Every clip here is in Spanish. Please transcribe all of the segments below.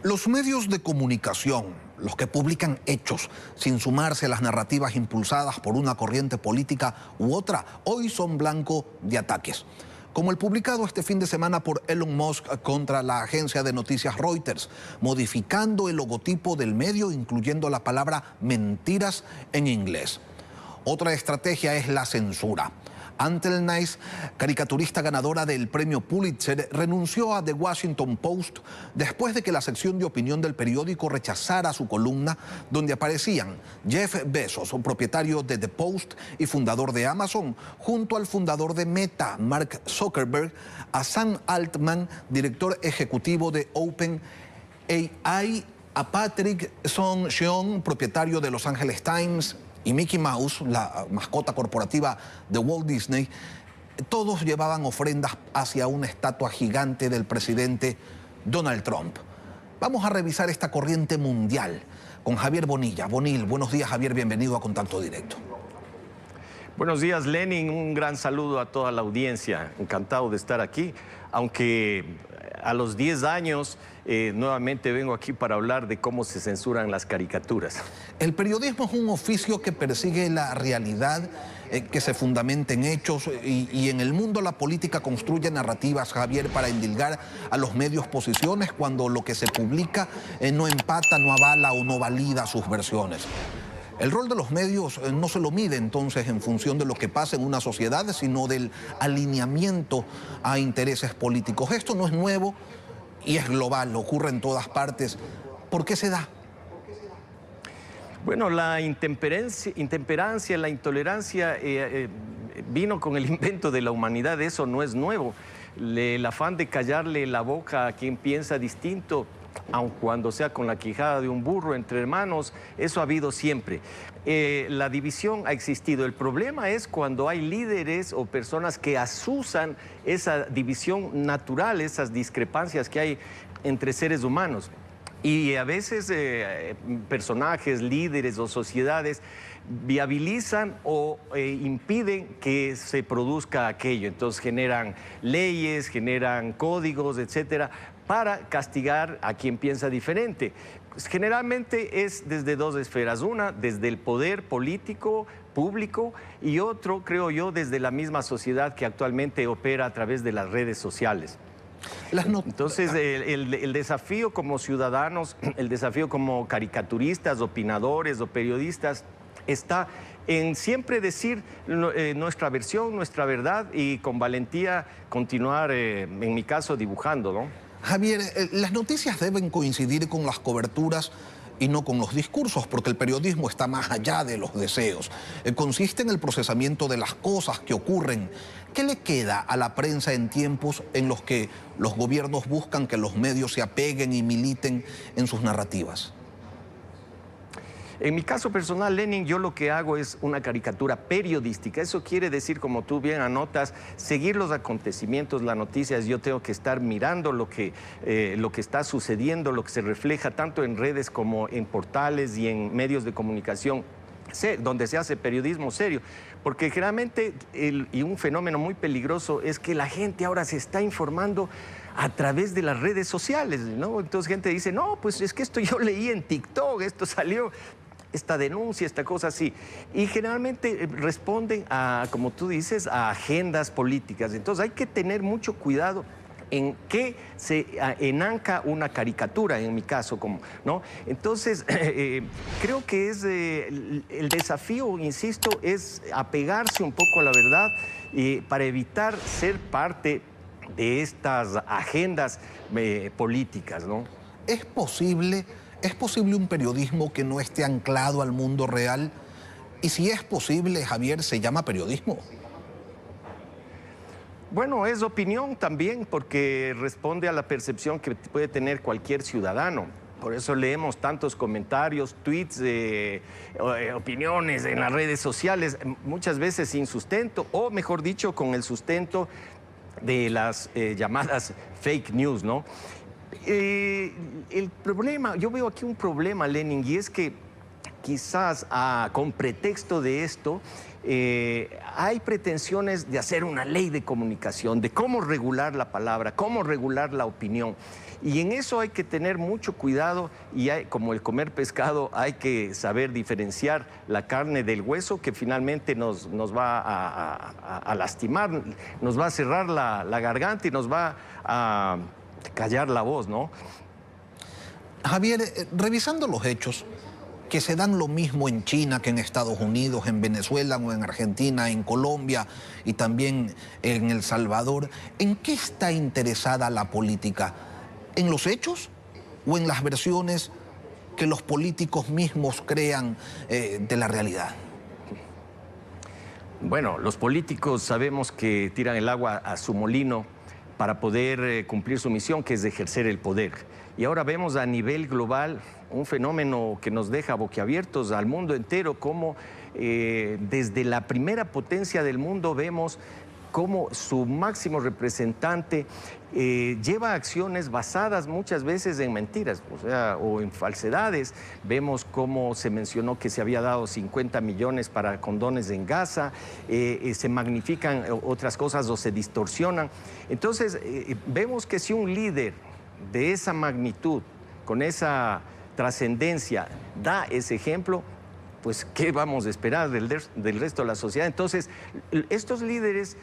Los medios de comunicación, los que publican hechos sin sumarse a las narrativas impulsadas por una corriente política u otra, hoy son blanco de ataques. Como el publicado este fin de semana por Elon Musk contra la agencia de noticias Reuters, modificando el logotipo del medio, incluyendo la palabra mentiras en inglés. Otra estrategia es la censura. Antel Nice, caricaturista ganadora del premio Pulitzer, renunció a The Washington Post después de que la sección de opinión del periódico rechazara su columna donde aparecían Jeff Bezos, propietario de The Post y fundador de Amazon, junto al fundador de Meta, Mark Zuckerberg, a Sam Altman, director ejecutivo de OpenAI, a Patrick Soon-Shiong, propietario de Los Angeles Times, y Mickey Mouse, la mascota corporativa de Walt Disney. Todos llevaban ofrendas hacia una estatua gigante del presidente Donald Trump. Vamos a revisar esta corriente mundial con Javier Bonilla. Bonil, buenos días, Javier, bienvenido a Contacto Directo. Buenos días, Lenin, un gran saludo a toda la audiencia. Encantado de estar aquí, aunque a los 10 años nuevamente vengo aquí para hablar de cómo se censuran las caricaturas. El periodismo es un oficio que persigue la realidad, que se fundamenta en hechos y en el mundo la política construye narrativas, Javier, para endilgar a los medios posiciones cuando lo que se publica no empata, no avala o no valida sus versiones. El rol de los medios no se lo mide entonces en función de lo que pasa en una sociedad, sino del alineamiento a intereses políticos. Esto no es nuevo y es global, ocurre en todas partes. ¿Por qué se da? Bueno, la intemperancia, la intolerancia vino con el invento de la humanidad, eso no es nuevo. El afán de callarle la boca a quien piensa distinto, aun cuando sea con la quijada de un burro entre hermanos, eso ha habido siempre. La división ha existido. El problema es cuando hay líderes o personas que asusan esa división natural, esas discrepancias que hay entre seres humanos. Y a veces personajes, líderes o sociedades viabilizan o impiden que se produzca aquello. Entonces generan leyes, generan códigos, etcétera, para castigar a quien piensa diferente. Pues generalmente es desde dos esferas. Una, desde el poder político, público, y otro, creo yo, desde la misma sociedad que actualmente opera a través de las redes sociales. Entonces, el desafío como ciudadanos, el desafío como caricaturistas, opinadores o periodistas, está en siempre decir nuestra versión, nuestra verdad y con valentía continuar, en mi caso, dibujando, ¿no? Javier, las noticias deben coincidir con las coberturas y no con los discursos, porque el periodismo está más allá de los deseos. Consiste en el procesamiento de las cosas que ocurren. ¿Qué le queda a la prensa en tiempos en los que los gobiernos buscan que los medios se apeguen y militen en sus narrativas? En mi caso personal, Lenin, yo lo que hago es una caricatura periodística. Eso quiere decir, como tú bien anotas, seguir los acontecimientos, las noticias. Yo tengo que estar mirando lo que está sucediendo, lo que se refleja tanto en redes como en portales y en medios de comunicación, donde se hace periodismo serio. Porque generalmente, y un fenómeno muy peligroso, es que la gente ahora se está informando a través de las redes sociales, ¿no? Entonces gente dice, no, pues es que esto yo leí en TikTok, esto salió, esta denuncia, esta cosa así. Y generalmente responden a, como tú dices, a agendas políticas. Entonces hay que tener mucho cuidado en qué se enanca una caricatura, en mi caso, ¿no? Entonces, creo que es el desafío, insisto, es apegarse un poco a la verdad para evitar ser parte de estas agendas políticas, ¿no? ¿Es posible un periodismo que no esté anclado al mundo real? Y si es posible, Javier, ¿se llama periodismo? Bueno, es opinión también, porque responde a la percepción que puede tener cualquier ciudadano. Por eso leemos tantos comentarios, tweets, opiniones en las redes sociales, muchas veces sin sustento, o mejor dicho, con el sustento de las llamadas fake news, ¿no? El problema, yo veo aquí un problema, Lenin, y es que quizás con pretexto de esto, hay pretensiones de hacer una ley de comunicación, de cómo regular la palabra, cómo regular la opinión. Y en eso hay que tener mucho cuidado y como el comer pescado, hay que saber diferenciar la carne del hueso que finalmente nos va a lastimar, nos va a cerrar la garganta y nos va a callar la voz, ¿no? Javier, revisando los hechos, que se dan lo mismo en China que en Estados Unidos, en Venezuela o en Argentina, en Colombia y también en El Salvador, ¿en qué está interesada la política? ¿En los hechos o en las versiones que los políticos mismos crean de la realidad? Bueno, los políticos sabemos que tiran el agua a su molino para poder cumplir su misión, que es ejercer el poder. Y ahora vemos a nivel global un fenómeno que nos deja boquiabiertos al mundo entero, como desde la primera potencia del mundo vemos cómo su máximo representante lleva acciones basadas muchas veces en mentiras, o en falsedades. Vemos cómo se mencionó que se había dado 50 millones para condones en Gaza, se magnifican otras cosas o se distorsionan. Entonces, vemos que si un líder de esa magnitud, con esa trascendencia, da ese ejemplo, pues, ¿qué vamos a esperar del resto de la sociedad? Entonces, estos líderes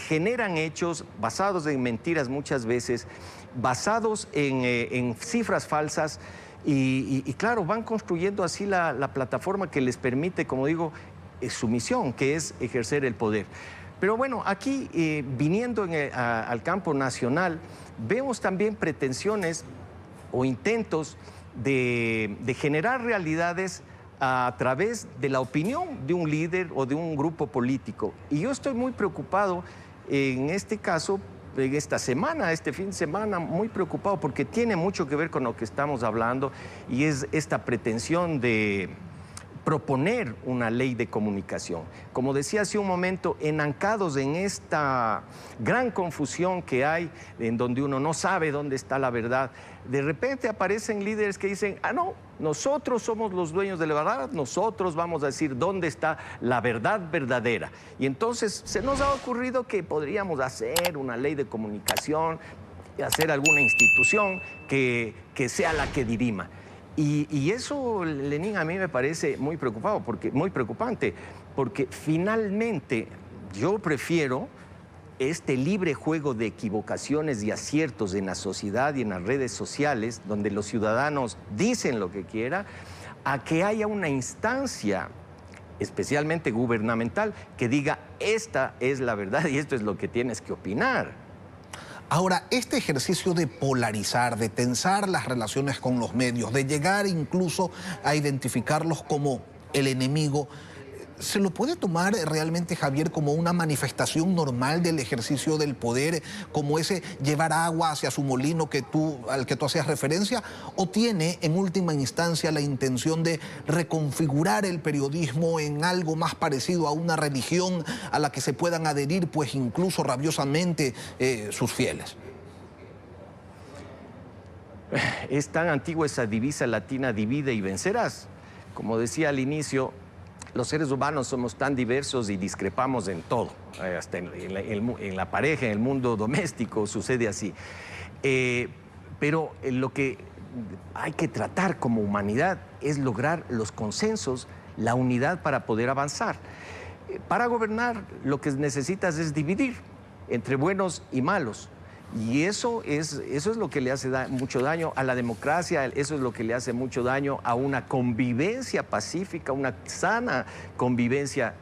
generan hechos basados en mentiras muchas veces, basados en cifras falsas y claro, van construyendo así la plataforma que les permite, como digo, su misión, que es ejercer el poder. Pero bueno, aquí viniendo al campo nacional, vemos también pretensiones o intentos de generar realidades a través de la opinión de un líder o de un grupo político. Y yo estoy muy preocupado en este caso, en esta semana, este fin de semana, muy preocupado porque tiene mucho que ver con lo que estamos hablando y es esta pretensión de proponer una ley de comunicación. Como decía hace un momento, enancados en esta gran confusión que hay, en donde uno no sabe dónde está la verdad, de repente aparecen líderes que dicen, no, nosotros somos los dueños de la verdad, nosotros vamos a decir dónde está la verdad verdadera. Y entonces se nos ha ocurrido que podríamos hacer una ley de comunicación, hacer alguna institución que sea la que dirima. Y eso, Lenín, a mí me parece muy preocupante, porque finalmente yo prefiero este libre juego de equivocaciones y aciertos en la sociedad y en las redes sociales, donde los ciudadanos dicen lo que quieran, a que haya una instancia, especialmente gubernamental, que diga, esta es la verdad y esto es lo que tienes que opinar. Ahora, este ejercicio de polarizar, de tensar las relaciones con los medios, de llegar incluso a identificarlos como el enemigo, ¿se lo puede tomar realmente, Javier, como una manifestación normal del ejercicio del poder, como ese llevar agua hacia su molino al que tú hacías referencia? ¿O tiene, en última instancia, la intención de reconfigurar el periodismo en algo más parecido a una religión a la que se puedan adherir, pues incluso rabiosamente, sus fieles? Es tan antigua esa divisa latina, divide y vencerás. Como decía al inicio, los seres humanos somos tan diversos y discrepamos en todo, hasta en la pareja, en el mundo doméstico sucede así. Pero lo que hay que tratar como humanidad es lograr los consensos, la unidad para poder avanzar. Para gobernar lo que necesitas es dividir entre buenos y malos. Y eso es lo que le hace mucho daño a la democracia, eso es lo que le hace mucho daño a una convivencia pacífica, una sana convivencia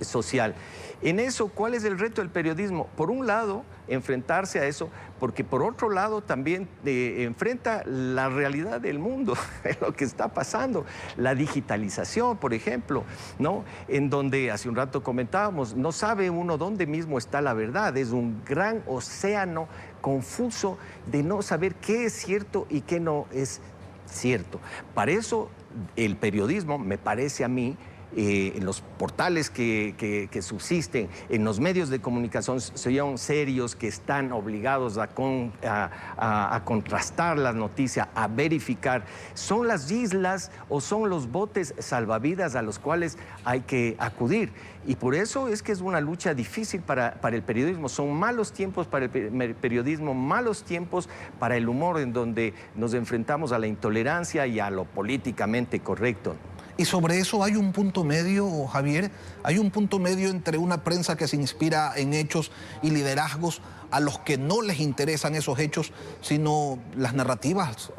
social. En eso, ¿cuál es el reto del periodismo? Por un lado, enfrentarse a eso, porque por otro lado también enfrenta la realidad del mundo, lo que está pasando, la digitalización, por ejemplo, ¿no? En donde hace un rato comentábamos, no sabe uno dónde mismo está la verdad, es un gran océano confuso de no saber qué es cierto y qué no es cierto. Para eso el periodismo, me parece a mí, en los portales que subsisten, en los medios de comunicación son serios, que están obligados a contrastar las noticias, a verificar. Son las islas o son los botes salvavidas a los cuales hay que acudir. Y por eso es que es una lucha difícil para el periodismo. Son malos tiempos para el periodismo, malos tiempos para el humor, en donde nos enfrentamos a la intolerancia y a lo políticamente correcto. Y sobre eso hay un punto medio, Javier, hay un punto medio entre una prensa que se inspira en hechos y liderazgos a los que no les interesan esos hechos, sino las narrativas,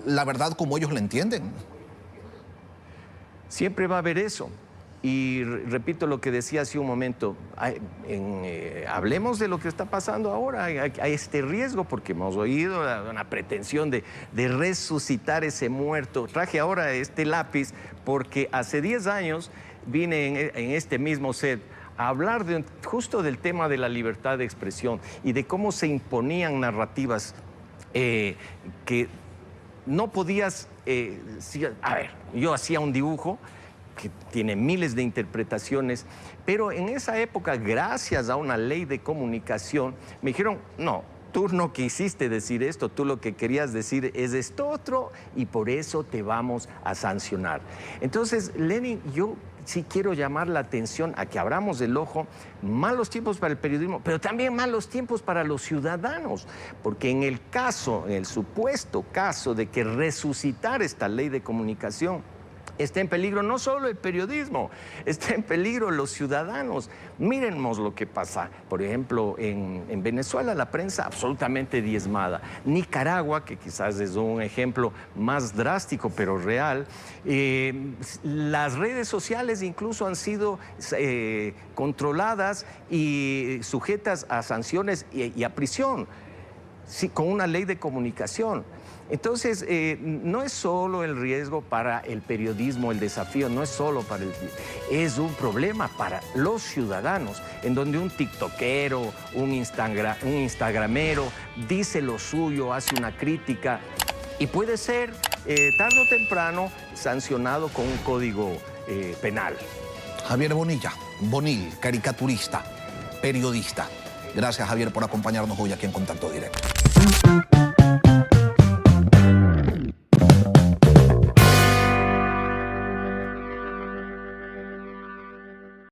la verdad como ellos la entienden. Siempre va a haber eso. Y repito lo que decía hace un momento, hablemos de lo que está pasando ahora, hay este riesgo porque hemos oído una pretensión de resucitar ese muerto. Traje ahora este lápiz porque hace 10 años vine en este mismo set a hablar justo del tema de la libertad de expresión y de cómo se imponían narrativas que no podías... a ver, yo hacía un dibujo que tiene miles de interpretaciones, pero en esa época, gracias a una ley de comunicación, me dijeron, no, tú no quisiste decir esto, tú lo que querías decir es esto otro y por eso te vamos a sancionar. Entonces, Lenin, yo sí quiero llamar la atención a que abramos el ojo, malos tiempos para el periodismo, pero también malos tiempos para los ciudadanos, porque en el supuesto caso de que resucitar esta ley de comunicación, está en peligro no solo el periodismo, está en peligro los ciudadanos. Mírennos lo que pasa, por ejemplo, en Venezuela, la prensa absolutamente diezmada. Nicaragua, que quizás es un ejemplo más drástico, pero real, las redes sociales incluso han sido controladas y sujetas a sanciones y a prisión, sí, con una ley de comunicación. Entonces, no es solo el riesgo para el periodismo, el desafío, no es solo para es un problema para los ciudadanos, en donde un tiktokero, un instagramero dice lo suyo, hace una crítica y puede ser, tarde o temprano, sancionado con un código penal. Javier Bonil, caricaturista, periodista. Gracias, Javier, por acompañarnos hoy aquí en Contacto Directo.